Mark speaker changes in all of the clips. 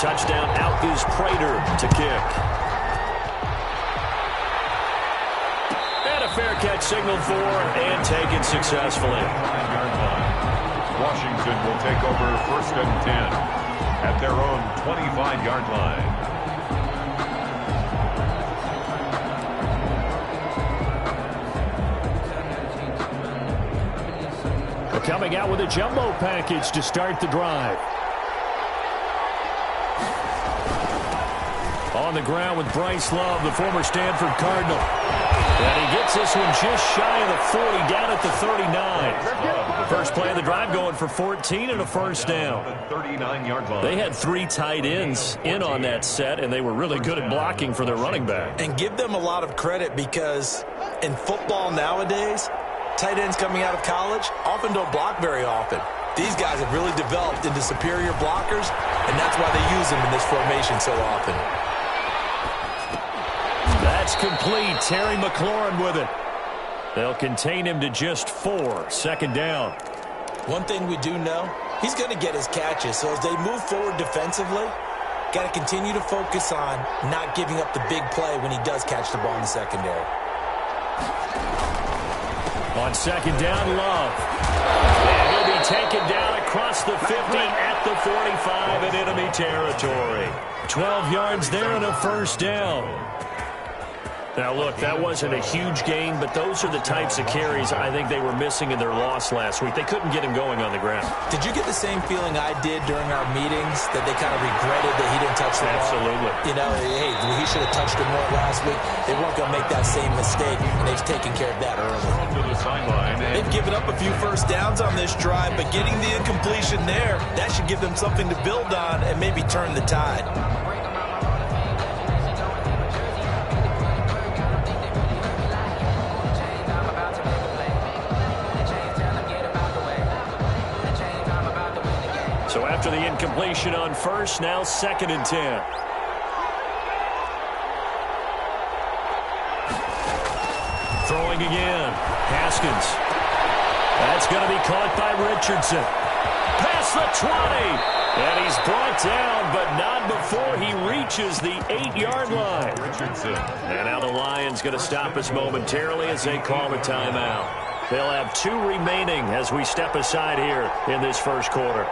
Speaker 1: touchdown. Out is Prater to kick. And a fair catch signaled for and taken successfully.
Speaker 2: Washington will take over 1st and 10 at their own 25-yard line.
Speaker 1: Coming out with a jumbo package to start the drive. On the ground with Bryce Love, the former Stanford Cardinal. And he gets this one just shy of the 40, down at the 39. First play of the drive going for 14 and a first down. They had 3 tight ends in on that set, and they were really good at blocking for their running back.
Speaker 3: And give them a lot of credit because in football nowadays, tight ends coming out of college often don't block very often. These guys have really developed into superior blockers, and that's why they use them in this formation so often.
Speaker 1: That's complete. Terry McLaurin with it. They'll contain him to just 4. Second down.
Speaker 3: One thing we do know, he's going to get his catches. So as they move forward defensively, got to continue to focus on not giving up the big play when he does catch the ball in the secondary.
Speaker 1: On second down, Love. And he'll be taken down across the 50 at the 45 in enemy territory. 12 yards there and a first down. Now, look, that wasn't a huge gain, but those are the types of carries I think they were missing in their loss last week. They couldn't get him going on the ground.
Speaker 3: Did you get the same feeling I did during our meetings, that they kind of regretted that he didn't touch the ball?
Speaker 1: Absolutely.
Speaker 3: You know, hey, he should have touched it more last week. They weren't going to make that same mistake, and they've taken care of that early. They've given up a few first downs on this drive, but getting the incompletion there, that should give them something to build on and maybe turn the tide.
Speaker 1: So after the incompletion on first, now 2nd and 10. Throwing again. Haskins. That's going to be caught by Richardson. Past the 20. And he's brought down, but not before he reaches the 8-yard line. Richardson. And now the Lions going to stop us momentarily as they call a timeout. They'll have 2 remaining as we step aside here in this first quarter.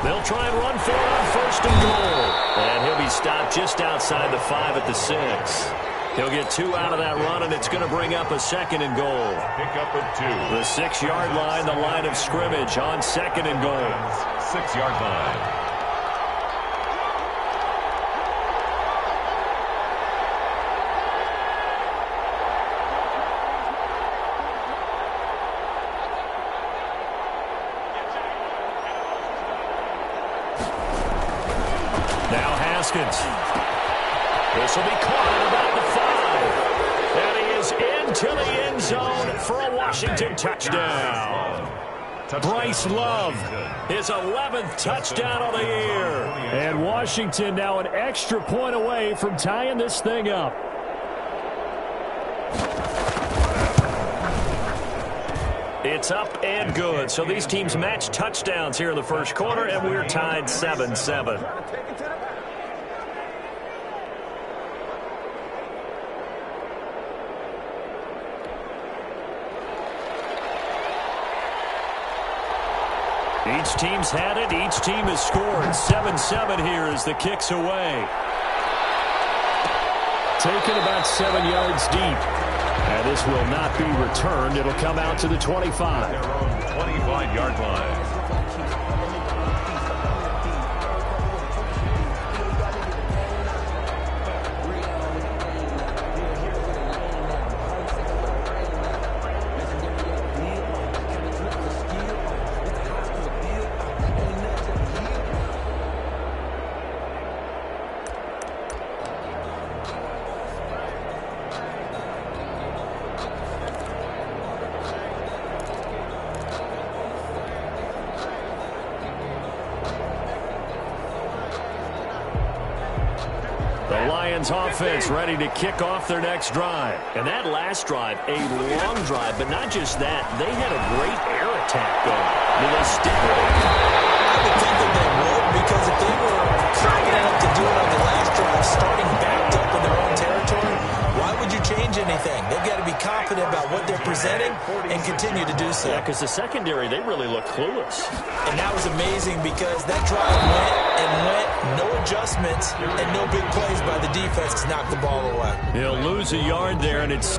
Speaker 1: They'll try and run for it on 1st and goal. And he'll be stopped just outside the 5 at the 6. He'll get 2 out of that run, and it's going to bring up a 2nd and goal.
Speaker 2: Pick up at 2.
Speaker 1: The 6-yard line, the line of scrimmage on 2nd and goal.
Speaker 2: 6-yard line.
Speaker 1: This will be caught at about the 5. And he is into the end zone for a Washington touchdown. Bryce Love, his 11th touchdown of the year. And Washington now an extra point away from tying this thing up. It's up and good. So these teams match touchdowns here in the first quarter, and we're tied 7-7. Each team's had it. Each team has scored. 7-7 here as the kick's away. Taken about 7 yards deep. And this will not be returned. It'll come out to the 25.
Speaker 2: Their own 25-yard line.
Speaker 1: Lions offense ready to kick off their next drive.
Speaker 4: And that last drive, a long drive, but not just that. They had a great air attack going. Will they stick with it?
Speaker 3: I would think that they would, because if they were confident enough to do it on the last drive, starting backed up in their own territory, why would you change anything? They've got to be confident about what they're presenting and continue to do so.
Speaker 4: Yeah, because the secondary, they really look clueless.
Speaker 3: And that was amazing because that drive went and went, no adjustments, and no big plays by the defense to knock the ball away.
Speaker 1: He'll lose a yard there, and it's...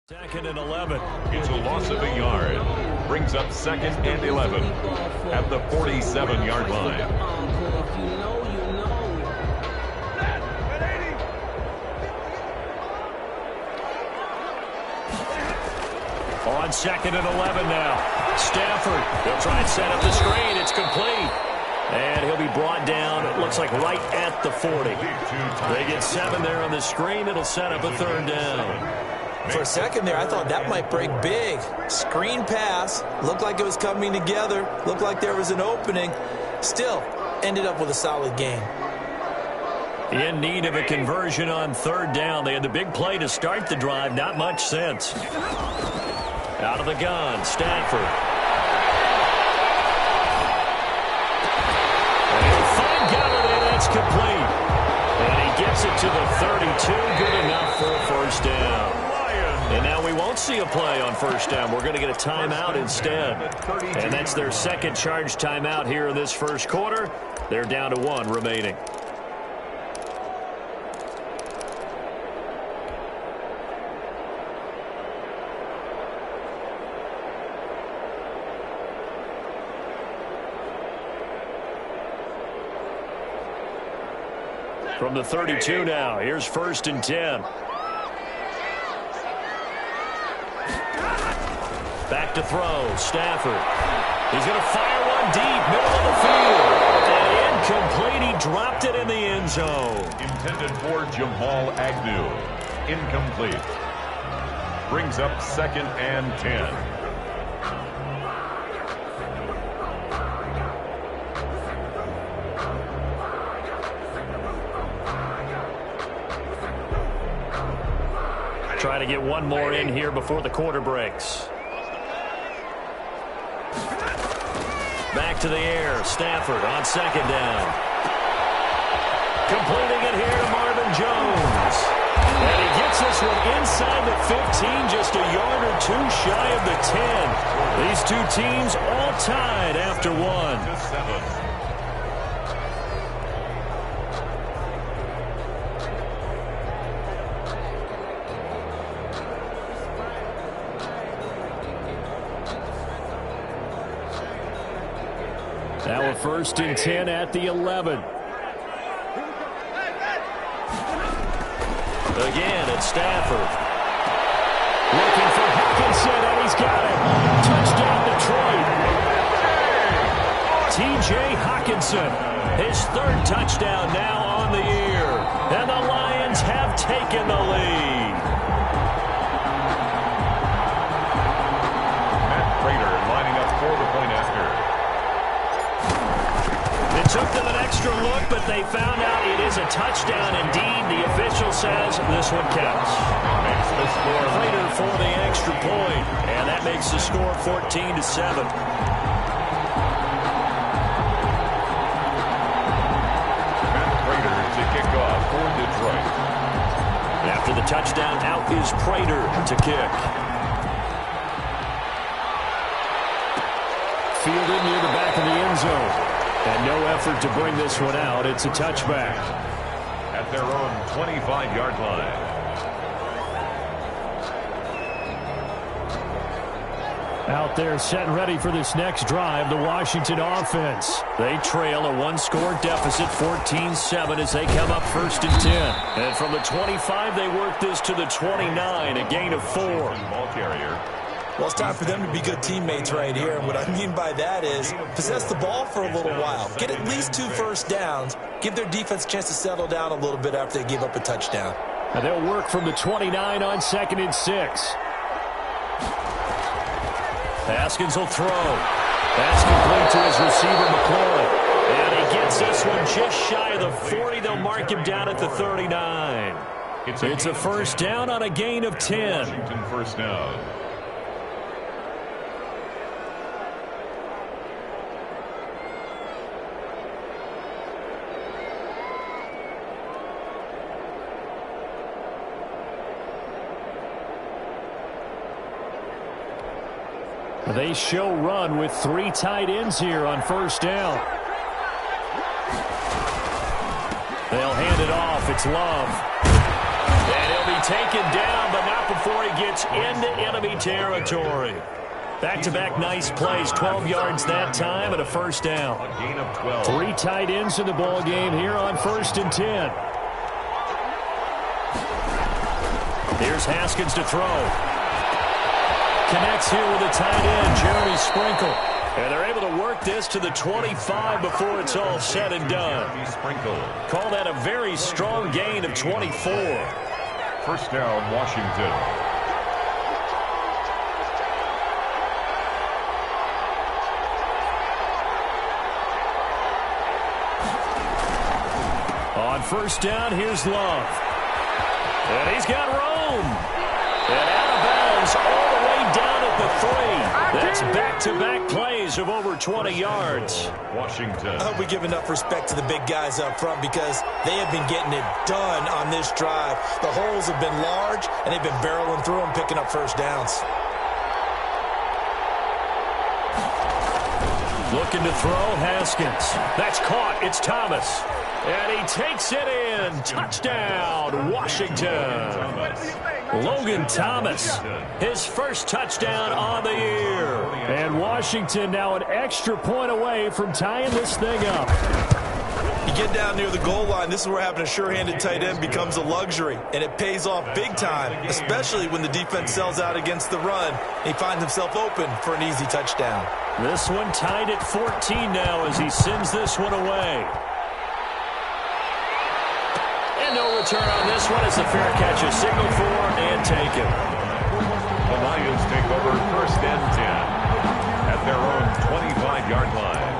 Speaker 1: Second and 11.
Speaker 2: It's a loss of a yard. Brings up second and 11 at the 47-yard line.
Speaker 1: On second and 11 now. Stafford, they'll try and set up the screen. It's complete. And he'll be brought down, it looks like right at the 40. They get 7 there on the screen. It'll set up a third down.
Speaker 3: For a second there, I thought that might break big. Screen pass. Looked like it was coming together. Looked like there was an opening. Still, ended up with a solid game.
Speaker 1: In need of a conversion on third down. They had the big play to start the drive. Not much sense. Out of the gun, Stafford. And he'll find Galladay. That's complete. And he gets it to the 32. Good enough for a first down. And now we won't see a play on first down. We're going to get a timeout instead. And that's their second charge timeout here in this first quarter. They're down to 1 remaining. From the 32 now, here's first and 10. Back to throw, Stafford. He's going to fire one deep, middle of the field. And incomplete, he dropped it in the end zone.
Speaker 2: Intended for Jamal Agnew. Incomplete. Brings up second and 10.
Speaker 1: Try to get one more in here before the quarter breaks. Back to the air. Stafford on second down. Completing it here to Marvin Jones. And he gets this one inside the 15, just a yard or two shy of the 10. These two teams all tied after one. Now a first and 10 at the 11. Again, it's Stafford. Looking for Hawkinson, and he's got it. Touchdown, Detroit. T.J. Hawkinson, his third touchdown now on the year. And the Lions have taken the lead.
Speaker 2: Matt Prater lining up for the point after.
Speaker 1: It took them an extra look, but they found out it is a touchdown indeed. The official says this one counts. Makes the score later for the extra point, and that makes the score 14-7.
Speaker 2: Matt Prater to kick off for Detroit.
Speaker 1: After the touchdown, out is Prater to kick. Fielded near the back of the end zone. And no effort to bring this one out. It's a touchback.
Speaker 2: At their own 25-yard line.
Speaker 1: Out there set and ready for this next drive, the Washington offense. They trail a one-score deficit, 14-7, as they come up first and 10. And from the 25, they work this to the 29, a gain of 4.
Speaker 2: Ball carrier.
Speaker 3: Well, it's time for them to be good teammates right here. And what I mean by that is possess the ball for a little while. Get at least 2 first downs. Give their defense a chance to settle down a little bit after they give up a touchdown.
Speaker 1: And they'll work from the 29 on 2nd and 6. Haskins will throw. That's complete to his receiver, McCoy. And he gets this one just shy of the 40. They'll mark him down at the 39. It's a first down on a gain of 10.
Speaker 2: Washington first down.
Speaker 1: They show run with 3 tight ends here on first down. They'll hand it off. It's Love. And he'll be taken down, but not before he gets into enemy territory. Back-to-back nice plays. 12 yards that time and a first down.
Speaker 2: A gain of 12.
Speaker 1: 3 tight ends in the ball game here on 1st and 10. Here's Haskins to throw. Connects here with a tight end, Jeremy Sprinkle. And they're able to work this to the 25 before it's all said and done. Call that a very strong gain of 24.
Speaker 2: First down, Washington.
Speaker 1: On first down, here's Love. And he's got room. And out of bounds all the way down at the 3. That's back-to-back plays of over 20 yards.
Speaker 2: Washington.
Speaker 3: I hope we give enough respect to the big guys up front because they have been getting it done on this drive. The holes have been large, and they've been barreling through them, picking up first downs.
Speaker 1: Looking to throw, Haskins. That's caught. It's Thomas. And he takes it in. Touchdown, Washington. Logan Thomas, his first touchdown on the year. And Washington now an extra point away from tying this thing up.
Speaker 3: You get down near the goal line, this is where having a sure-handed tight end becomes a luxury, and it pays off big time, especially when the defense sells out against the run. He finds himself open for an easy touchdown.
Speaker 1: This one tied at 14 now as he sends this one away. And no return on this one as the fair catch is signaled for and taken.
Speaker 2: The Lions take over 1st and 10 at their own 25-yard line.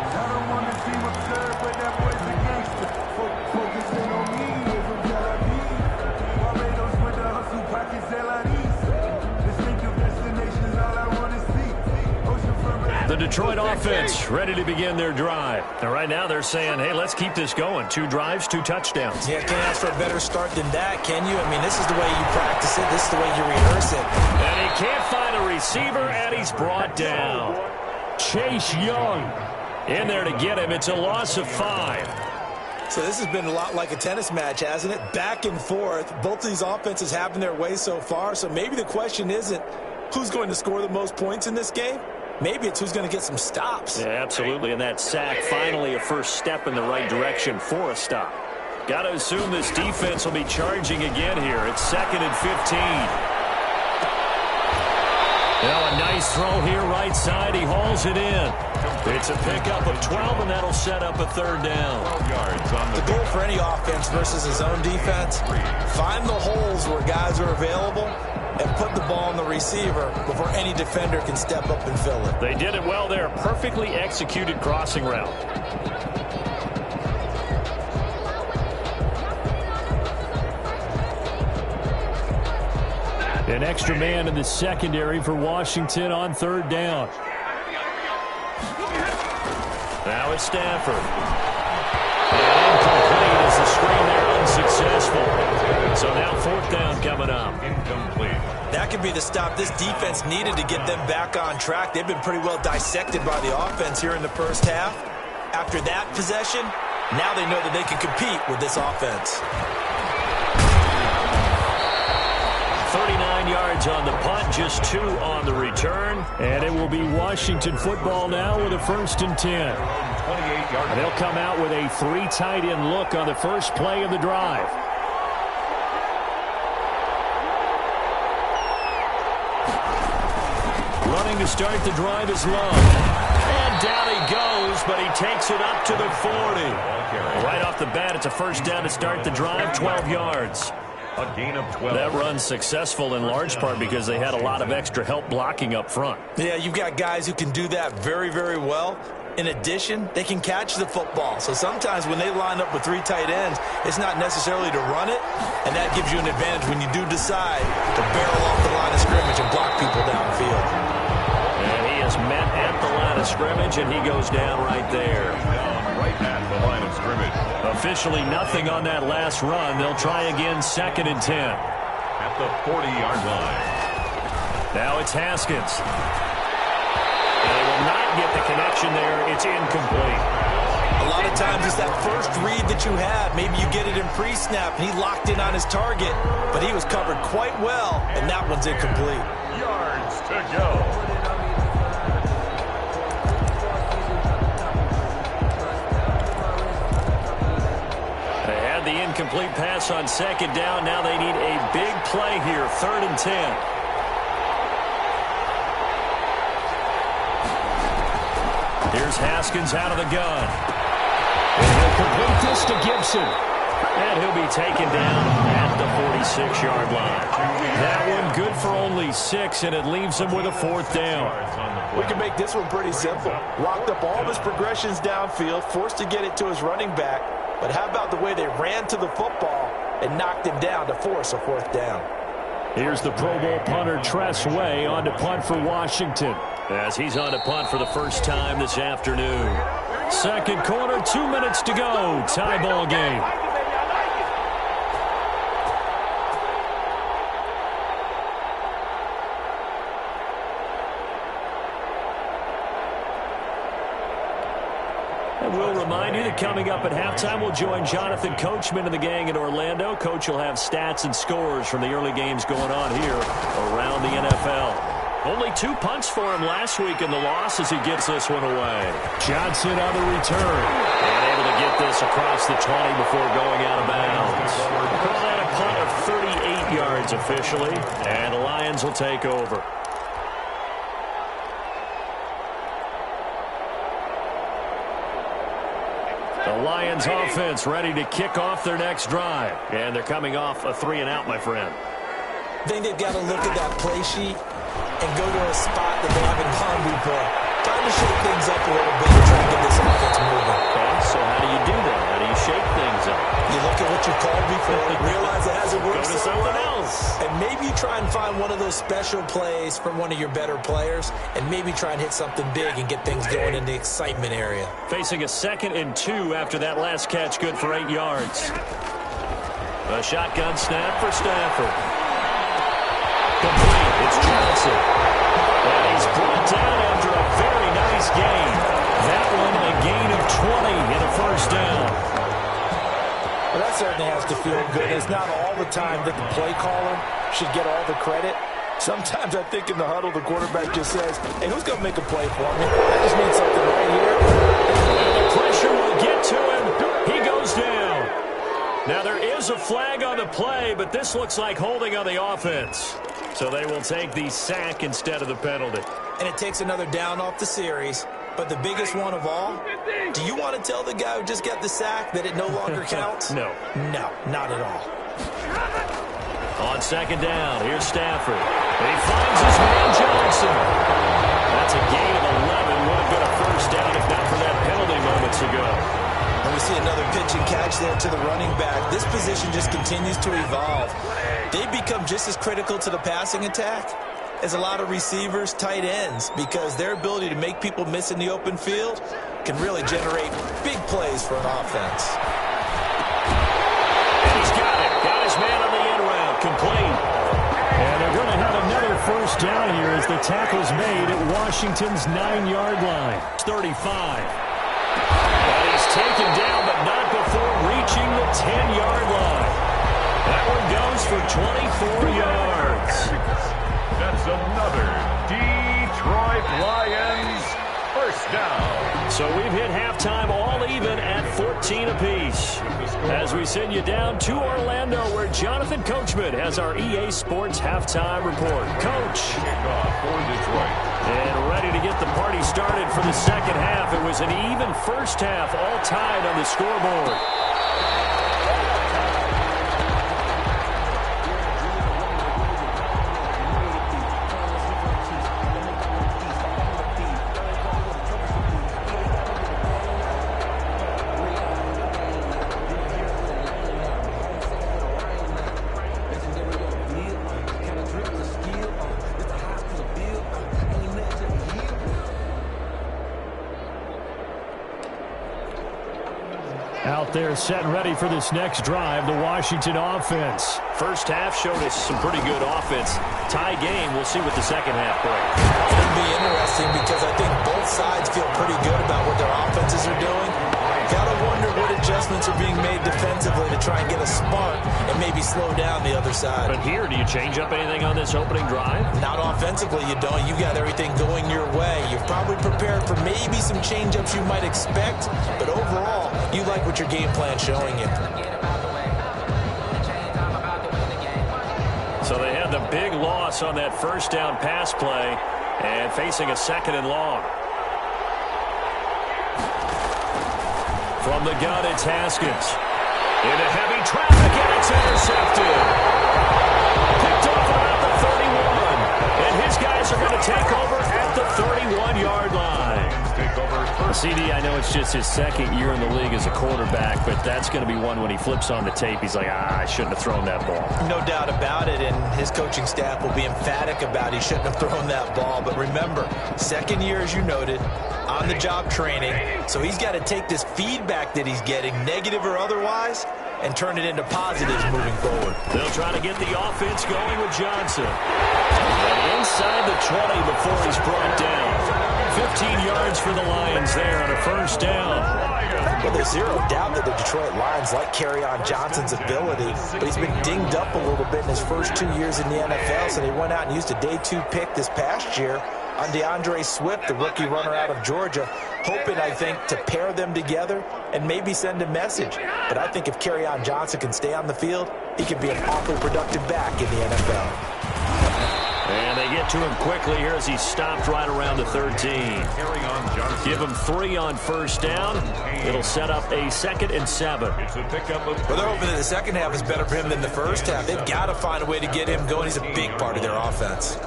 Speaker 1: The Detroit offense ready to begin their drive. And right now they're saying, hey, let's keep this going. 2 drives, 2 touchdowns.
Speaker 3: Yeah, can't ask for a better start than that, can you? I mean, this is the way you practice it. This is the way you rehearse it.
Speaker 1: And he can't find a receiver, and he's brought down. Chase Young in there to get him. It's a loss of 5.
Speaker 3: So this has been a lot like a tennis match, hasn't it? Back and forth. Both of these offenses having their way so far. So maybe the question isn't who's going to score the most points in this game. Maybe it's who's going to get some stops.
Speaker 4: Yeah, absolutely. And that sack, finally a first step in the right direction for a stop.
Speaker 1: Got to assume this defense will be charging again here. It's 2nd and 15. Now a nice throw here right side. He hauls it in. It's a pickup of 12, and that'll set up a 3rd down.
Speaker 2: Yards on
Speaker 3: The goal for any offense versus his own defense, find the holes where guys are available and put the ball on the receiver before any defender can step up and fill it.
Speaker 1: They did it well there. Perfectly executed crossing route. An extra man in the secondary for Washington on 3rd down. Now it's Stafford. And incomplete as the screen there unsuccessful. So now 4th down coming up.
Speaker 2: incomplete.
Speaker 3: That could be the stop this defense needed to get them back on track. They've been pretty well dissected by the offense here in the first half. After that possession, now they know that they can compete with this offense.
Speaker 1: 39 yards on the punt, just 2 on the return. And it will be Washington football now with a 1st and 10. They'll come out with a 3 tight end look on the first play of the drive. Running to start the drive is Love. And down he goes, but he takes it up to the 40. Right off the bat, it's a first down to start the drive, 12 yards.
Speaker 2: A gain of 12.
Speaker 1: That run's successful in large part because they had a lot of extra help blocking up front.
Speaker 3: Yeah, you've got guys who can do that very, very well. In addition, they can catch the football. So sometimes when they line up with 3 tight ends, it's not necessarily to run it, and that gives you an advantage when you do decide to barrel off the line of scrimmage and block people downfield.
Speaker 1: And he is met at the line of scrimmage, and he goes down right there.
Speaker 2: Down right at the line of scrimmage.
Speaker 1: Officially nothing on that last run. They'll try again, 2nd and 10.
Speaker 2: At the 40-yard line.
Speaker 1: Now it's Haskins. And they will not get the connection there. It's incomplete.
Speaker 3: A lot of times it's that first read that you have. Maybe you get it in pre-snap, and he locked in on his target, but he was covered quite well, and that one's incomplete.
Speaker 2: Yards to go.
Speaker 1: The incomplete pass on 2nd down. Now they need a big play here. 3rd and 10. Here's Haskins out of the gun. And he'll complete this to Gibson. And he'll be taken down at the 46-yard line. That one good for only 6, and it leaves him with a 4th down.
Speaker 3: We can make this one pretty simple. Locked up all of his progressions downfield, forced to get it to his running back. But how about the way they ran to the football and knocked him down to force a 4th down?
Speaker 1: Here's the Pro Bowl punter Tress Way on to punt for Washington, as he's on to punt for the first time this afternoon. 2nd quarter, 2 minutes to go. Tie ball game. We'll remind you that coming up at halftime, we'll join Jonathan Coachman and the gang in Orlando. Coach will have stats and scores from the early games going on here around the NFL. Only 2 punts for him last week in the loss as he gets this one away. Johnson on the return. And able to get this across the 20 before going out of bounds. We'll call that a punt of 38 yards officially. And the Lions will take over. The Lions offense ready to kick off their next drive. And they're coming off a 3-and-out, my friend.
Speaker 3: I think they've got to look at that play sheet and go to a spot that they haven't gone before. Time to shake things up a little bit and try to get this offense moving.
Speaker 1: Okay, so how do you do that? How do you shake things up?
Speaker 3: You look at what you called before, realize it hasn't worked
Speaker 1: Go to something else.
Speaker 3: And maybe you try and find one of those special plays from one of your better players, and maybe try and hit something big and get things going in the excitement area.
Speaker 1: Facing a 2nd and 2 after that last catch, good for 8 yards. A shotgun snap for Stafford. Complete. It's Johnson. And he's brought down after a very nice gain. That one a gain of 20 and a first down.
Speaker 3: Well, that certainly has to feel good. It's not all the time that the play caller should get all the credit. Sometimes I think in the huddle, the quarterback just says, hey, who's going to make a play for me? I just need something right here.
Speaker 1: And the pressure will get to him. He goes down. Now, there is a flag on the play, but this looks like holding on the offense. So they will take the sack instead of the penalty.
Speaker 3: And it takes another down off the series. But the biggest one of all, do you want to tell the guy who just got the sack that it no longer counts?
Speaker 1: No.
Speaker 3: No, not at all.
Speaker 1: On 2nd down, here's Stafford. And he finds his man Johnson. That's a gain of 11. Would have been a first down if not for that penalty moments ago.
Speaker 3: And we see another pitch and catch there to the running back. This position just continues to evolve. They become just as critical to the passing attack as a lot of receivers, tight ends, because their ability to make people miss in the open field can really generate big plays for an offense.
Speaker 1: And he's got it. Got his man on the end route. Complete. And they're going to have another first down here as the tackle's made at Washington's 9-yard line. 35. And he's taken down, but not before reaching the 10-yard line. That one goes for 24 yards.
Speaker 2: That's another Detroit Lions first down.
Speaker 1: So we've hit halftime all even at 14 apiece. As we send you down to Orlando, where Jonathan Coachman has our EA Sports halftime report. Coach.
Speaker 2: Kickoff for Detroit.
Speaker 1: And ready to get the party started for the second half. It was an even first half, all tied on the scoreboard. Out there set and ready for this next drive, the Washington offense.
Speaker 4: First half showed us some pretty good offense. Tie game, we'll see what the second half brings.
Speaker 3: It's going to be interesting because I think both sides feel pretty good about what their offenses are doing. Gotta wonder what adjustments are being made defensively to try and get a spark and maybe slow down the other side.
Speaker 4: But here, do you change up anything on this opening drive?
Speaker 3: Not offensively, you don't. You got everything going your way. You're probably prepared for maybe some change-ups you might expect, but overall, you like what your game plan's showing you.
Speaker 1: So they had the big loss on that first down pass play and facing a second and long. From the gun, it's Haskins. Into heavy traffic, and it's intercepted. Picked off about the 31. And his guys are going to take over at the 31-yard line. CD, I know it's just his second year in the league as a quarterback, but that's going to be one when he flips on the tape. He's like, I shouldn't have thrown that ball.
Speaker 3: No doubt about it, and his coaching staff will be emphatic about he shouldn't have thrown that ball. But remember, second year, as you noted, on-the-job training, so he's got to take this feedback that he's getting, negative or otherwise, and turn it into positives moving forward.
Speaker 1: They'll try to get the offense going with Johnson. And inside the 20 before he's brought down. 15 yards for the Lions there on a first down.
Speaker 3: Well, there's zero doubt that the Detroit Lions like Kerryon Johnson's ability, but he's been dinged up a little bit in his first 2 years in the NFL, so they went out and used a day 2 pick this past year on DeAndre Swift, the rookie runner out of Georgia, hoping, I think, to pair them together and maybe send a message. But I think if Kerryon Johnson can stay on the field, he could be an awfully productive back in the NFL.
Speaker 1: And they get to him quickly here as he stopped right around the 13. Give him 3 on first down. It'll set up a 2nd and 7.
Speaker 3: Well, they're hoping that the second half is better for him than the first half. They've got to find a way to get him going. He's a big part of their offense.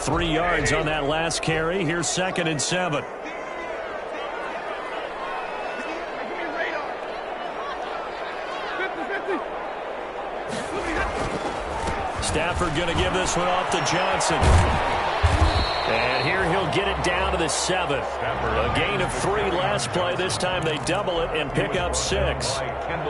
Speaker 1: 3 yards on that last carry. Here's 2nd and 7. Stafford going to give this one off to Johnson. And here he'll get it down to the 7. A gain of 3 last play. This time they double it and pick up 6.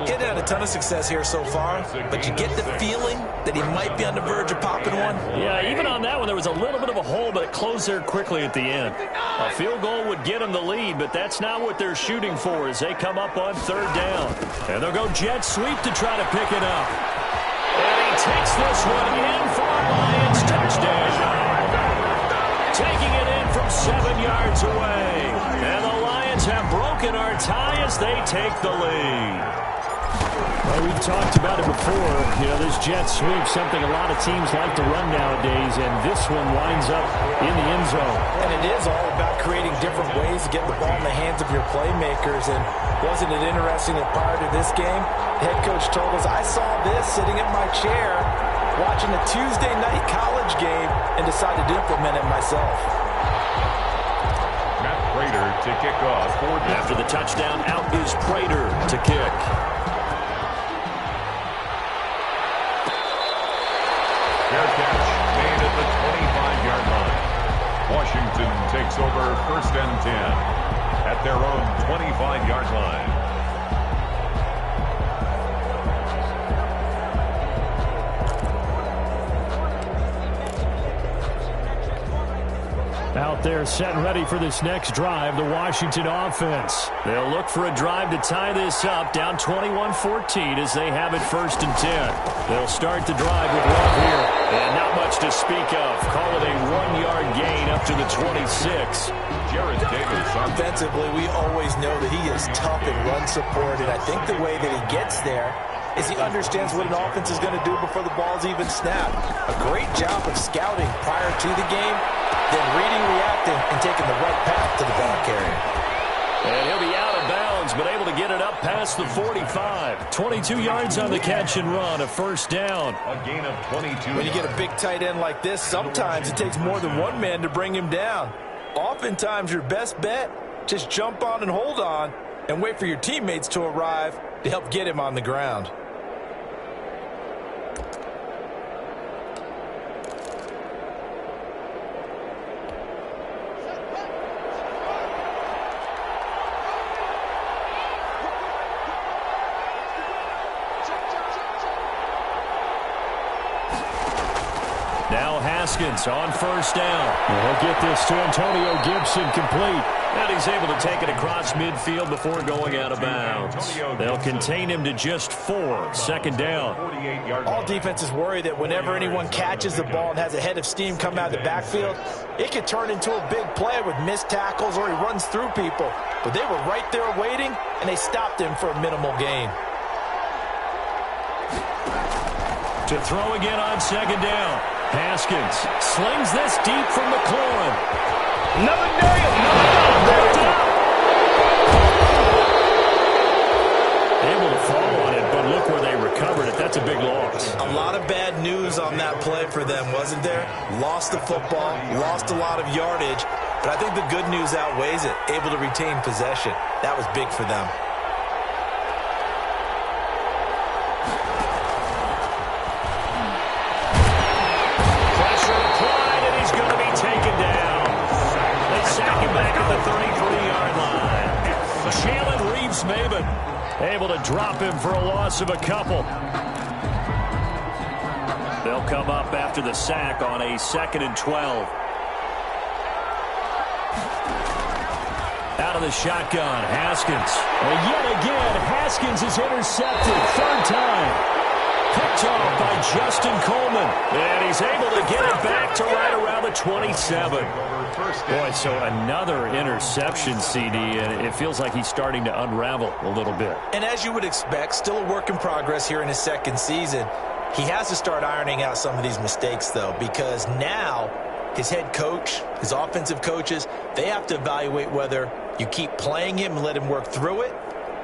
Speaker 3: Getting had a ton of success here so far, but you get the feeling that he might be on the verge of popping one.
Speaker 1: Yeah, even on that one, there was a little bit of a hole, but it closed there quickly at the end. A field goal would get them the lead, but that's not what they're shooting for as they come up on 3rd down. And they'll go jet sweep to try to pick it up. And he takes this one in for a Lions touchdown. Taking it in from 7 yards away. And the Lions have broken our tie as they take the lead. Well, we've talked about it before. You know, this jet sweep, something a lot of teams like to run nowadays, and this one winds up in the end zone.
Speaker 3: And it is all about creating different ways to get the ball in the hands of your playmakers. And wasn't it interesting that prior to this game, the head coach told us, I saw this sitting in my chair watching a Tuesday night college game and decided to implement it myself.
Speaker 2: Matt Prater to kick off.
Speaker 1: After the touchdown, out is Prater to kick.
Speaker 2: Fair catch made at the 25-yard line. Washington takes over 1st and 10 at their own 25-yard line.
Speaker 1: Out there set and ready for this next drive, the Washington offense. They'll look for a drive to tie this up, down 21-14 as they have it 1st and 10. They'll start the drive with Love here, and not much to speak of. Call it a 1-yard gain up to the 26.
Speaker 2: Jarrett Davis.
Speaker 3: Offensively, we always know that he is tough in run support, and I think the way that he gets there is he understands what an offense is going to do before the ball's even snapped. A great job of scouting prior to the game. then reading, reacting, and taking the right path to the ball carrier.
Speaker 1: And he'll be out of bounds, but able to get it up past the 45. 22 yards on the catch and run, a first down.
Speaker 2: A gain of 22.
Speaker 3: When you get a big tight end like this, sometimes it takes more than one man to bring him down. Oftentimes, your best bet, just jump on and hold on and wait for your teammates to arrive to help get him on the ground.
Speaker 1: Now Haskins on first down. He'll get this to Antonio Gibson complete. And he's able to take it across midfield before going out of bounds. They'll contain him to just 4. Second down.
Speaker 3: All defenses worry that whenever anyone catches the ball and has a head of steam come out of the backfield, it could turn into a big play with missed tackles or he runs through people. But they were right there waiting, and they stopped him for a minimal gain.
Speaker 1: To throw again on second down. Haskins slings this deep from McLaurin.
Speaker 5: Another day,
Speaker 1: Able to fall on it, but look where they recovered it. That's a big loss.
Speaker 3: A lot of bad news on that play for them, wasn't there? Lost the football, lost a lot of yardage, but I think the good news outweighs it. Able to retain possession. That was big for them.
Speaker 1: Able to drop him for a loss of a couple. They'll come up after the sack on a 2nd and 12. Out of the shotgun, Haskins. And yet again, Haskins is intercepted. 3rd time. Picked off by Justin Coleman. And he's able to get it back to right around the 27. Boy, so another interception, CD, and it feels like he's starting to unravel a little bit.
Speaker 3: And as you would expect, still a work in progress here in his 2nd season. He has to start ironing out some of these mistakes, though, because now his head coach, his offensive coaches, they have to evaluate whether you keep playing him and let him work through it,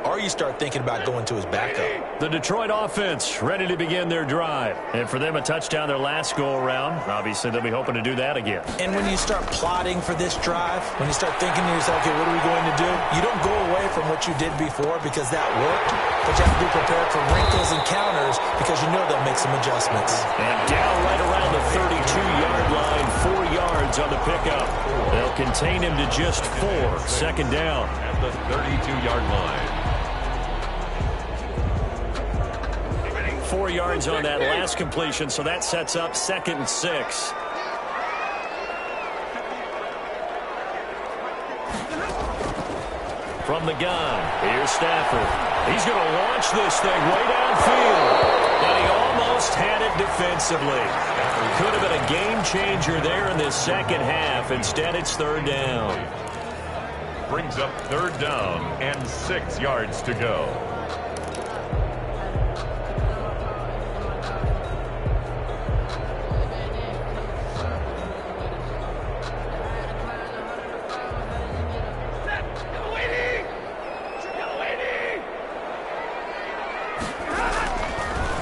Speaker 3: or you start thinking about going to his backup.
Speaker 1: The Detroit offense ready to begin their drive. And for them, a touchdown their last go-around. Obviously, they'll be hoping to do that again.
Speaker 3: And when you start plotting for this drive, when you start thinking to yourself, okay, what are we going to do? You don't go away from what you did before because that worked, but you have to be prepared for wrinkles and counters because you know they'll make some adjustments.
Speaker 1: And down right around the 32-yard line, 4 yards on the pickup. They'll contain him to just 4. Second down.
Speaker 2: At the 32-yard line.
Speaker 1: 4 yards on that last completion, so that sets up 2nd and 6. From the gun, here's Stafford. He's going to launch this thing way downfield. And he almost had it defensively. Could have been a game changer there in this second half. Instead, it's 3rd down.
Speaker 2: Brings up 3rd down and 6 yards to go.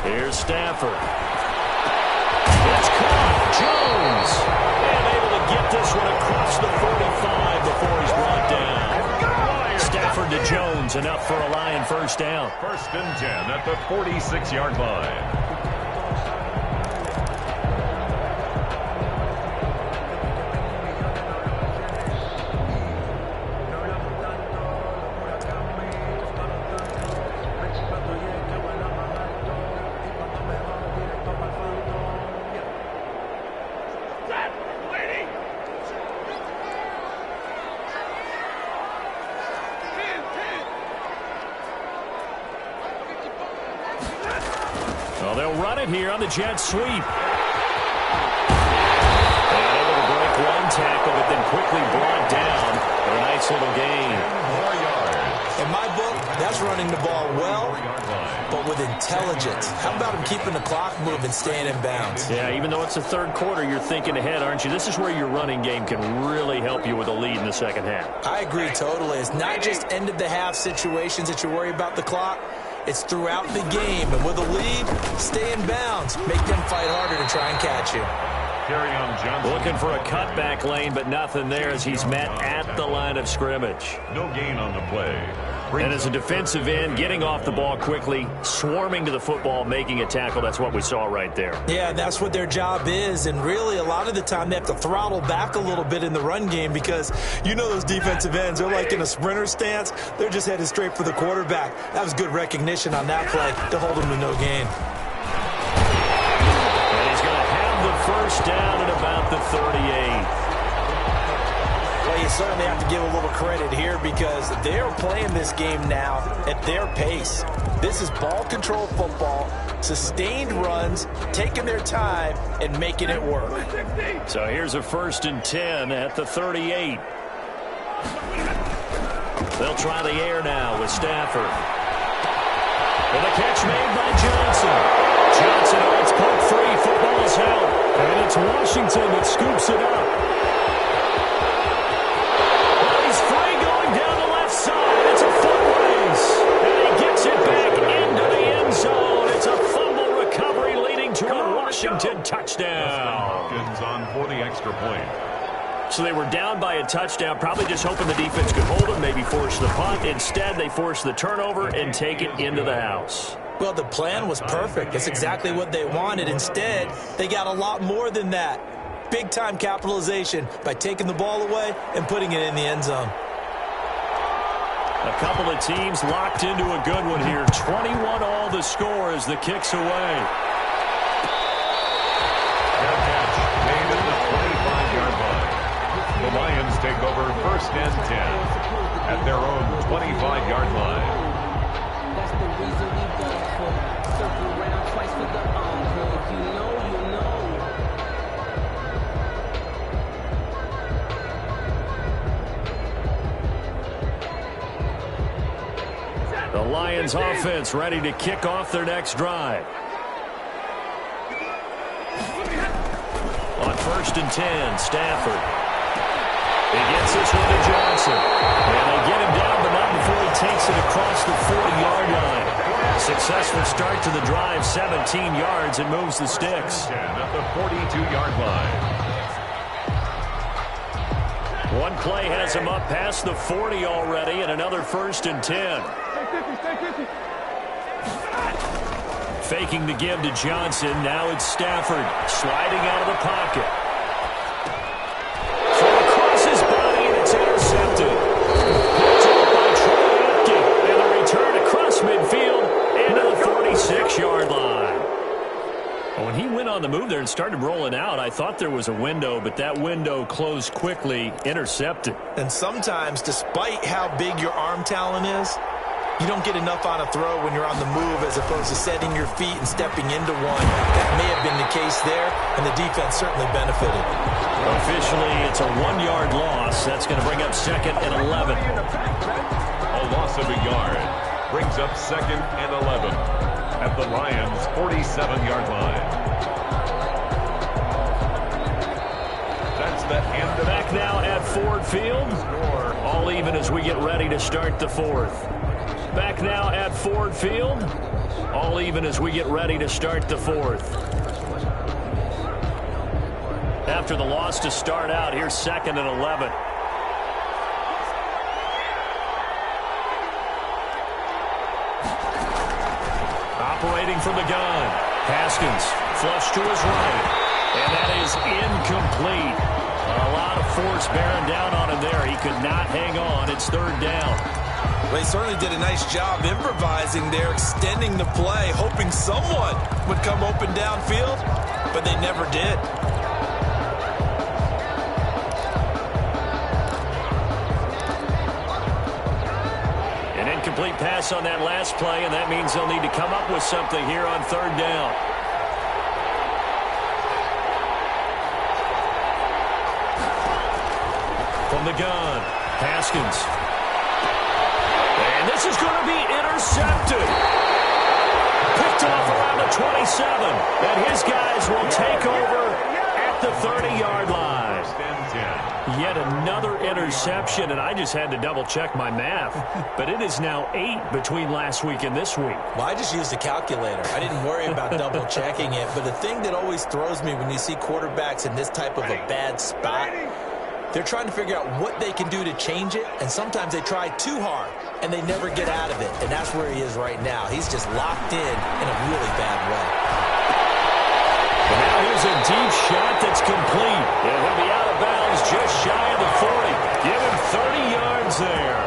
Speaker 1: Here's Stafford. It's caught. Jones. And able to get this one across the 45 before he's brought down. Stafford to Jones, enough for a Lion first down.
Speaker 2: 1st and 10 at the 46-yard line.
Speaker 1: Well, they'll run it here on the jet sweep. And able to break one tackle, but then quickly brought down for a nice little gain.
Speaker 2: 4 yards.
Speaker 3: In my book, that's running the ball well, but with intelligence. How about him keeping the clock moving, staying in bounds?
Speaker 4: Yeah, even though it's the third quarter, you're thinking ahead, aren't you? This is where your running game can really help you with a lead in the second half.
Speaker 3: I agree totally. It's not just end-of-the-half situations that you worry about the clock. It's throughout the game. And with a lead, stay in bounds. Make them fight harder to try and catch you.
Speaker 4: Looking for a cutback lane, but nothing there as he's met at the line of scrimmage.
Speaker 2: No gain on the play.
Speaker 4: And as a defensive end, getting off the ball quickly, swarming to the football, making a tackle, that's what we saw right there.
Speaker 3: Yeah, that's what their job is. And really, a lot of the time, they have to throttle back a little bit in the run game because you know those defensive ends, they're like in a sprinter stance. They're just headed straight for the quarterback. That was good recognition on that play to hold them to no gain.
Speaker 4: First down at about the 38.
Speaker 3: Well, you certainly have to give a little credit here because they're playing this game now at their pace. This is ball control football, sustained runs, taking their time, and making it work.
Speaker 4: So here's a 1st and 10 at the 38. They'll try the air now with Stafford. And the catch made by Johnson. Johnson, it's pulled free. Football is held. And it's Washington that scoops it up. Well, he's free going down the left side. It's a foot race. And he gets it back into the end zone. It's a fumble recovery leading to a Washington touchdown.
Speaker 2: Falcons on for the extra point.
Speaker 4: So they were down by a touchdown, probably just hoping the defense could hold them, maybe force the punt. Instead, they force the turnover and take it into the house.
Speaker 3: Well, the plan was perfect. That's exactly what they wanted. Instead, they got a lot more than that. Big-time capitalization by taking the ball away and putting it in the end zone.
Speaker 4: A couple of teams locked into a good one here. 21 all the score as the kick's away.
Speaker 2: The Lions take over 1st and 10 at their own 25-yard line.
Speaker 5: That's the reason we go for circle round twice for the encore. If you know, you know.
Speaker 4: The Lions offense ready to kick off their next drive. On 1st and 10, Stafford. He gets this one to Johnson. And they get him down, but not before he takes it across the 40-yard line. Successful start to the drive, 17 yards, and moves the sticks.
Speaker 2: At the 42-yard line.
Speaker 4: One play has him up past the 40 already, and another 1st and 10. Faking the give to Johnson. Now it's Stafford sliding out of the pocket. Midfield into the 46-yard line. When he went on the move there and started rolling out, I thought there was a window, but that window closed quickly, intercepted.
Speaker 3: And sometimes, despite how big your arm talent is, you don't get enough on a throw when you're on the move as opposed to setting your feet and stepping into one. That may have been the case there, and the defense certainly benefited.
Speaker 4: Officially, it's a 1-yard loss. That's going to bring up 2nd and 11.
Speaker 2: A loss of a yard brings up 2nd and 11 at the Lions' 47-yard line. That's the end of
Speaker 4: Back now at Ford Field. All even as we get ready to start the 4th. Back now at Ford Field. All even as we get ready to start the 4th. After the loss to start out, here's 2nd and 11. Operating from the gun. Haskins flush to his right. And that is incomplete. A lot of force bearing down on him there. He could not hang on. It's 3rd down.
Speaker 3: They certainly did a nice job improvising there, extending the play, hoping someone would come open downfield, but they never did.
Speaker 4: An incomplete pass on that last play, and that means they'll need to come up with something here on 3rd down. From the gun, Haskins. And this is going to be intercepted.
Speaker 1: interception, and I just had to double-check my math. But it is now 8 between last week and this week.
Speaker 3: Well, I just used a calculator. I didn't worry about double-checking it. But the thing that always throws me when you see quarterbacks in this type of a bad spot, they're trying to figure out what they can do to change it, and sometimes they try too hard, and they never get out of it. And that's where he is right now. He's just locked in a really bad way.
Speaker 1: And now here's a deep shot that's complete. It will be out of bounds just shy of the 40. Give him 30 yards there.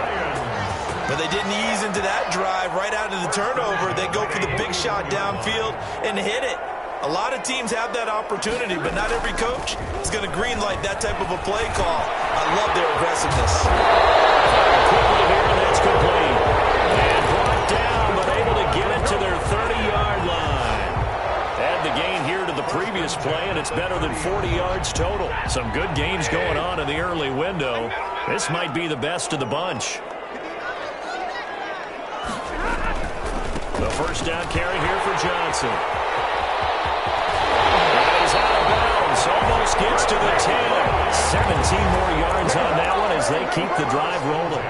Speaker 3: But they didn't ease into that drive right out of the turnover. They go for the big shot downfield and hit it. A lot of teams have that opportunity, but not every coach is going to greenlight that type of a play call. I love their aggressiveness.
Speaker 1: Quickly here, and that's complete. And brought down, but able to get it to their 30-yard line. Add the gain here to the previous play, and it's better than 40 yards total. Some good gains going on in the early window. This might be the best of the bunch. The first down carry here for Johnson. Out of bounds, almost gets to the 10. 17 more yards on that one as they keep the drive rolling.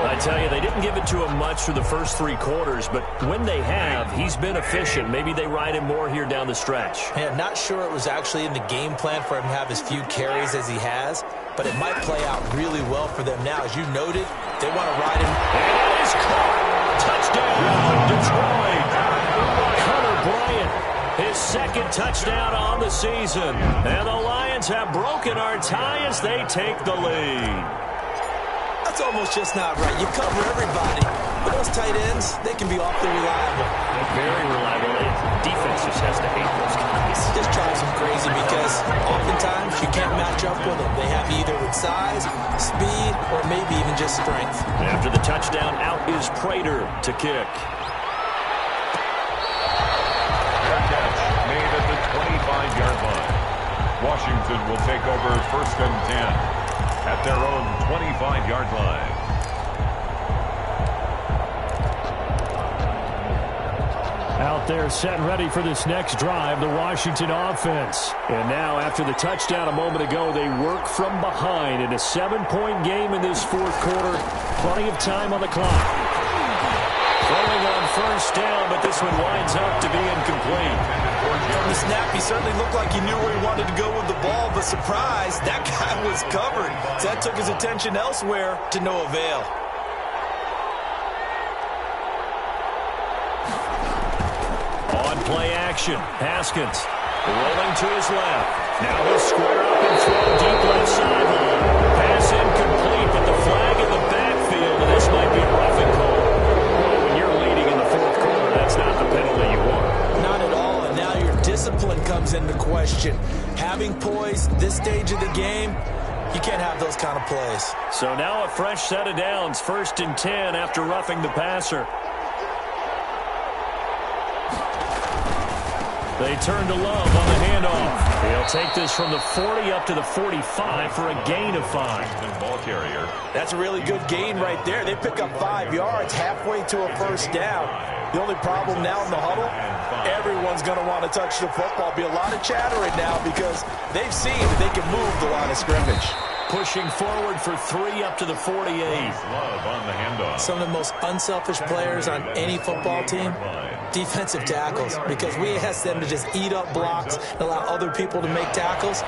Speaker 1: I tell you, they didn't give it to him much for the first 3 quarters, but when they have, he's been efficient. Maybe they ride him more here down the stretch.
Speaker 3: Yeah, not sure it was actually in the game plan for him to have as few carries as he has, but it might play out really well for them now. As you noted, they want to ride him.
Speaker 1: And it is caught. Touchdown, Detroit. Hunter Bryant. His second touchdown on the season. And the Lions have broken our tie as they take the lead.
Speaker 3: That's almost just not right. You cover everybody. But those tight ends, they can be awfully reliable.
Speaker 1: Very reliable. Defense just has to hate those guys.
Speaker 3: Just drives them crazy because oftentimes you can't match up with them. They have either with size, speed, or maybe even just strength.
Speaker 1: After the touchdown, out is Prater to kick.
Speaker 2: Made at the 25-yard line. Washington will take over 1st and 10 at their own 25-yard line.
Speaker 1: Out there set and ready for this next drive, the Washington offense. And now after the touchdown a moment ago, they work from behind in a 7-point game in this 4th quarter. Plenty of time on the clock. Throwing on first down, but this one winds up to be incomplete.
Speaker 3: From the snap, he certainly looked like he knew where he wanted to go with the ball, but surprise, that guy was covered. So that took his attention elsewhere to no avail.
Speaker 1: On play action, Haskins rolling to his left. Now he'll square up and throw deep left sideline. Pass incomplete, but the flag in the backfield, and this might be a roughing call. When you're leading in the 4th quarter, that's not the penalty you want.
Speaker 3: Not at all, and now your discipline comes into question. Having poise this stage of the game, you can't have those kind of plays.
Speaker 1: So now a fresh set of downs, 1st and 10 after roughing the passer. They turn to Love on the handoff. He'll take this from the 40 up to the 45 for a gain of 5.
Speaker 2: Ball carrier.
Speaker 3: That's a really good gain right there. They pick up 5 yards halfway to a first down. The only problem now in the huddle, everyone's going to want to touch the football. Be a lot of chattering now because they've seen that they can move the line of scrimmage.
Speaker 1: Pushing forward for 3 up to the 48.
Speaker 2: Love on the handoff.
Speaker 3: Some of the most unselfish players on any football team, defensive tackles, because we ask them to just eat up blocks and allow other people to make tackles.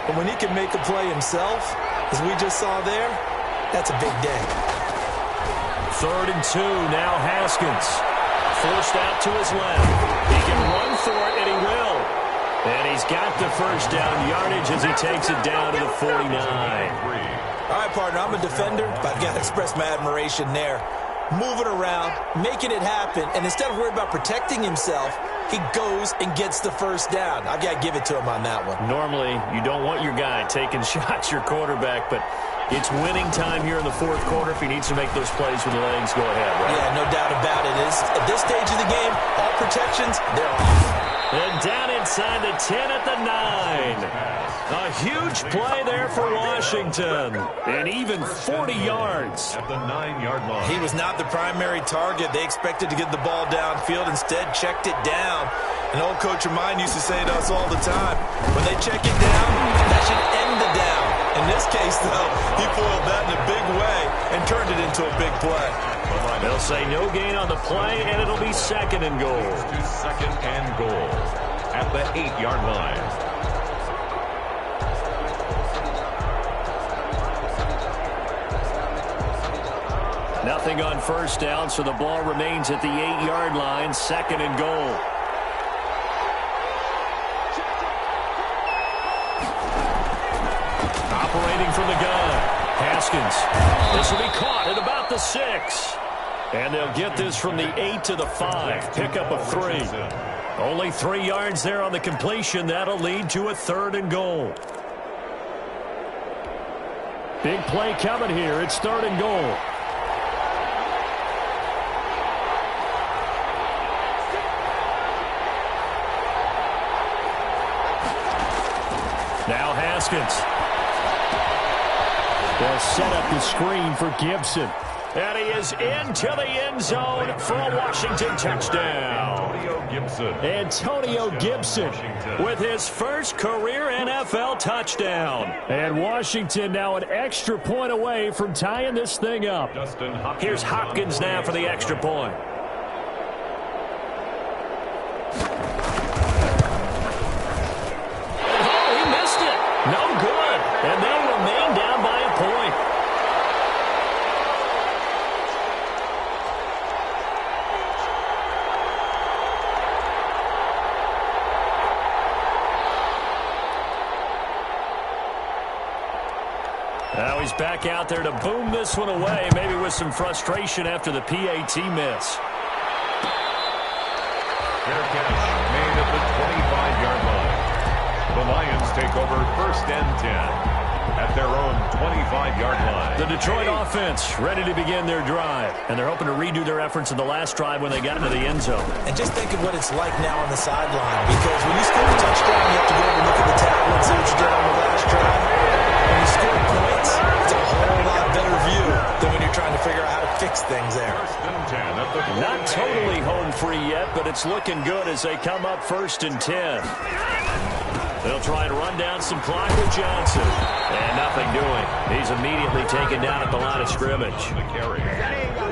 Speaker 3: But when he can make a play himself, as we just saw there, that's a big day.
Speaker 1: 3rd and 2, now Haskins. Forced out to his left. He can run for it, and he will. And he's got the first down yardage as he takes it down to the 49.
Speaker 3: All right, partner, I'm a defender, but I've got to express my admiration there. Moving around, making it happen, and instead of worrying about protecting himself, he goes and gets the first down. I've got to give it to him on that one.
Speaker 1: Normally, you don't want your guy taking shots, your quarterback, but it's winning time here in the 4th quarter. If he needs to make those plays with the legs, go ahead, right?
Speaker 3: Yeah, no doubt about it. At this stage of the game, all protections, they're off.
Speaker 1: And down inside the 10 at the 9. A huge play there for Washington. And even 40 yards.
Speaker 2: At the 9-yard line.
Speaker 3: He was not the primary target. They expected to get the ball downfield. Instead, checked it down. An old coach of mine used to say to us all the time, when they check it down, that should end the down. In this case, though, he foiled that in a big way and turned it into a big play.
Speaker 1: They'll say no gain on the play, and it'll be 2nd and goal.
Speaker 2: To 2nd and goal at the 8-yard line.
Speaker 1: Nothing on 1st down, so the ball remains at the 8-yard line, 2nd and goal. Operating from the gun, Haskins. This will be caught at about the 6. And they'll get this from the 8 to the 5. Pickup of 3. Only 3 yards there on the completion. That'll lead to a 3rd and goal. Big play coming here. It's 3rd and goal. Now Haskins. They'll set up the screen for Gibson. And he is into the end zone for a Washington touchdown. Antonio Gibson with his first career NFL touchdown. And Washington now an extra point away from tying this thing up. Here's Hopkins now for the extra point. No good. And they'll remain down by a point. Now he's back out there to boom this one away, maybe with some frustration after the PAT miss.
Speaker 2: Fair catch made at the 25-yard line. The Lions take over 1st and 10 at their own 25-yard line.
Speaker 1: The Detroit offense ready to begin their drive, and they're hoping to redo their efforts in the last drive when they got into the end zone.
Speaker 3: And just think of what it's like now on the sideline, because when you score a touchdown, you have to go over and look at the table and see what you did on the last drive. When you score points, it's a whole lot better view than when you're trying to figure out how to fix things there.
Speaker 2: 1st and 10 at the
Speaker 1: Not totally home free yet, but it's looking good as they come up 1st and 10. They'll try and run down some clock with Johnson. And nothing doing. He's immediately taken down at the line of scrimmage.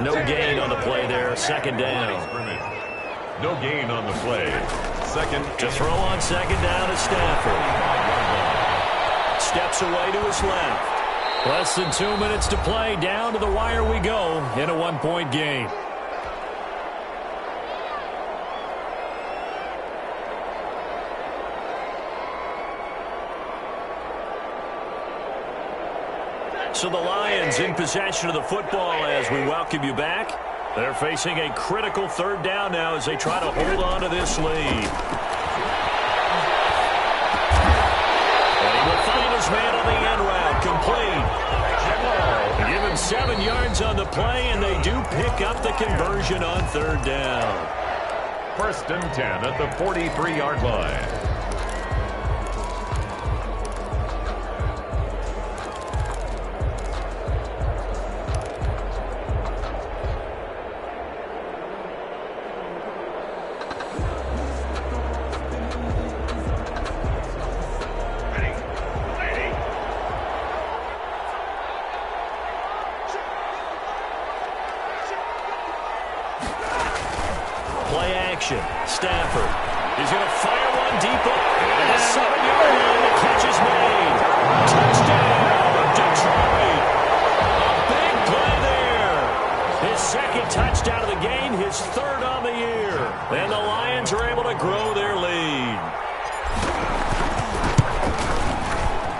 Speaker 1: No gain on the play there. 2nd down.
Speaker 2: No gain on the play. 2nd.
Speaker 1: To throw on 2nd down is Stafford. Steps away to his left. Less than 2 minutes to play. Down to the wire we go in a 1-point game. So the Lions in possession of the football as we welcome you back. They're facing a critical 3rd down now as they try to hold on to this lead. And he will find his man on the end route, complete. They give him 7 yards on the play, and they do pick up the conversion on 3rd down.
Speaker 2: 1st and 10 at the 43-yard line.
Speaker 1: Stafford. He's going to fire one deep at the 7-yard line. The catch is made. Touchdown, Detroit. A big play there. His 2nd touchdown of the game, his 3rd on the year. And the Lions are able to grow their lead.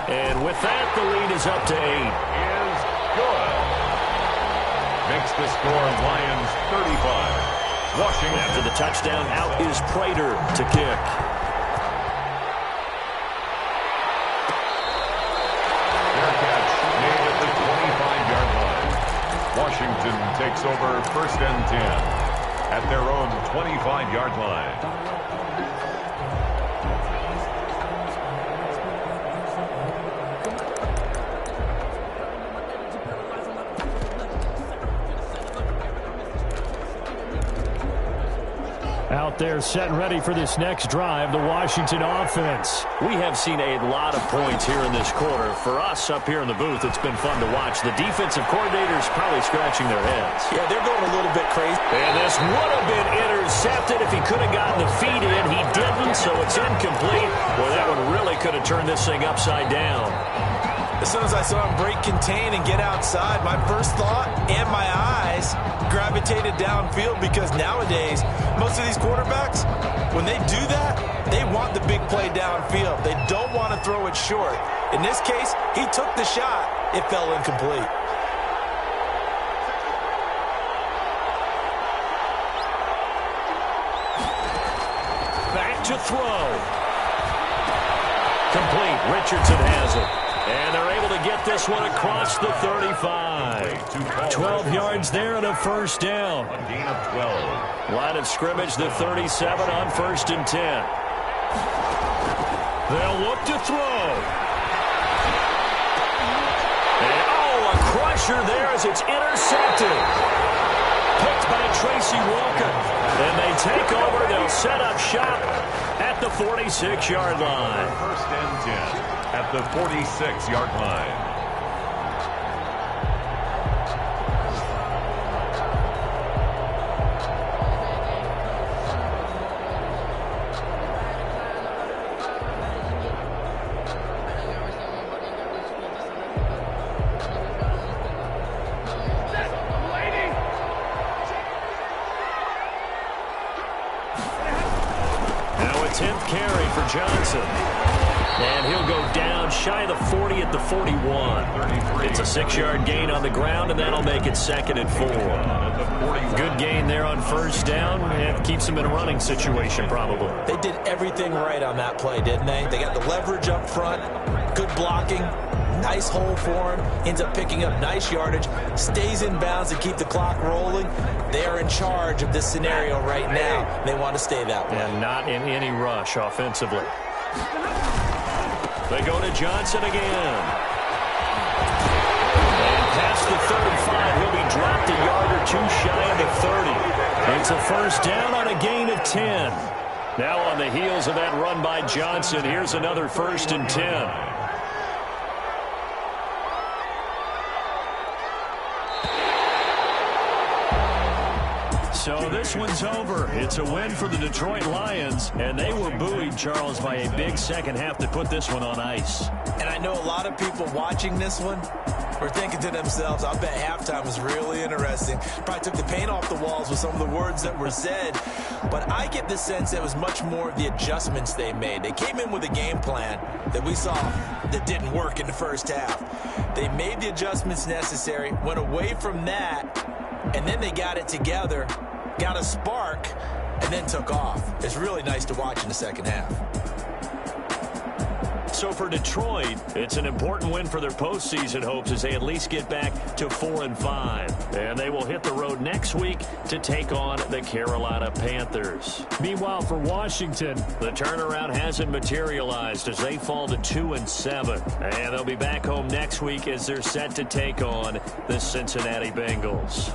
Speaker 1: And with that, the lead is up to 8.
Speaker 2: Is good. Makes the score Lions 35. Washington.
Speaker 1: After the touchdown, out is Prater to kick.
Speaker 2: Fair catch made at the 25-yard line. Washington takes over 1st and 10 at their own 25-yard line.
Speaker 1: Out there set and ready for this next drive, the Washington offense.
Speaker 4: We have seen a lot of points here in this quarter. For us up here in the booth, it's been fun to watch. The defensive coordinators probably scratching their heads.
Speaker 3: Yeah, they're going a little bit crazy.
Speaker 4: And this would have been intercepted if he could have gotten the feet in. He didn't, so it's incomplete. Well, that one really could have turned this thing upside down.
Speaker 3: As soon as I saw him break contain and get outside, my first thought and my eyes gravitated downfield, because nowadays, most of these quarterbacks, when they do that, they want the big play downfield. They don't want to throw it short. In this case, he took the shot. It fell incomplete.
Speaker 4: Back to throw. Complete. Richardson has it. And they're able to get this one across the 35. 12 yards there and a first down.
Speaker 2: A gain of 12.
Speaker 4: Line of scrimmage, the 37 on 1st and 10. They'll look to throw. And, oh, a crusher there as it's intercepted. Picked by Tracy Walker. And they take over. They'll set up shop at the 46-yard line.
Speaker 2: 1st and 10. At the 46-yard line.
Speaker 4: Now a 10th carry for Johnson. And he'll go down shy of the 40 at the 41. It's a 6-yard gain on the ground, and that'll make it 2nd and 4. Good gain there on 1st down, and keeps them in a running situation probably.
Speaker 3: They did everything right on that play, didn't they? They got the leverage up front, good blocking, nice hole for him, ends up picking up nice yardage, stays in bounds to keep the clock rolling. They are in charge of this scenario right now. They want to stay that way.
Speaker 4: And not in any rush offensively. They go to Johnson again. And past the 35, he'll be dropped a yard or two shy of the 30. It's a first down on a gain of 10. Now on the heels of that run by Johnson, here's another 1st and 10. So this one's over. It's a win for the Detroit Lions, and they were buoyed, Charles, by a big second half to put this one on ice.
Speaker 3: And I know a lot of people watching this one were thinking to themselves, I bet halftime was really interesting. Probably took the paint off the walls with some of the words that were said. But I get the sense it was much more of the adjustments they made. They came in with a game plan that we saw that didn't work in the first half. They made the adjustments necessary, went away from that, and then they got it together, got a spark, and then took off. It's really nice to watch in the second half.
Speaker 4: So for Detroit, it's an important win for their postseason hopes as they at least get back to 4-5. And they will hit the road next week to take on the Carolina Panthers.
Speaker 1: Meanwhile, for Washington,
Speaker 4: the turnaround hasn't materialized as they fall to 2-7. And they'll be back home next week as they're set to take on the Cincinnati Bengals.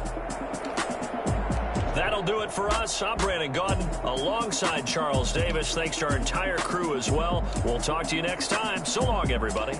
Speaker 4: That'll do it for us. I'm Brandon Gaudin alongside Charles Davis. Thanks to our entire crew as well. We'll talk to you next time. So long, everybody.